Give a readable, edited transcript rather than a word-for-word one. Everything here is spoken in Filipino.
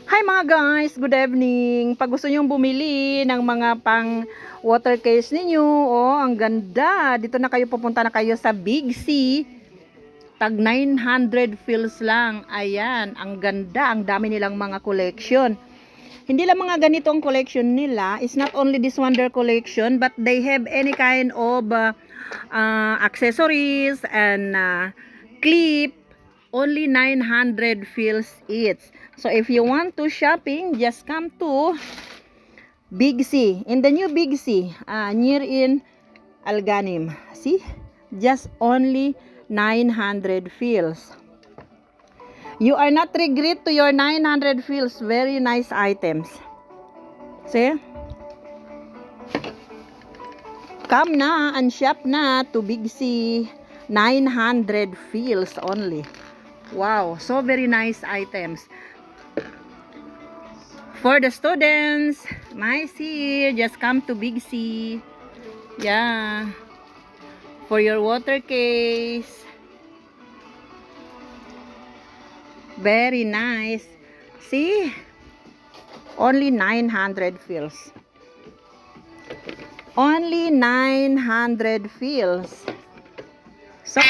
Hi mga guys, good evening. Pag gusto nyo bumili ng mga pang water case ninyo, oh, ang ganda. Dito na kayo, pupunta na kayo sa Big C. Tag 900 fills lang. Ayan, ang ganda. Ang dami nilang mga collection. Hindi lang mga ganito ang collection nila. It's not only this wonder collection, but they have any kind of accessories and clip. Only 900 fills each. So if you want to shopping, just come to Big C. In the new Big C, near in Alganim. See? Just only 900 fills. You are not regret to your 900 fills. Very nice items. See? Come na and shop na to Big C. 900 fills only. Wow, so very nice items. For the students, nice here. Just come to Big C. Yeah. For your water case. Very nice. See? Only 900 fills. Only 900 fills. So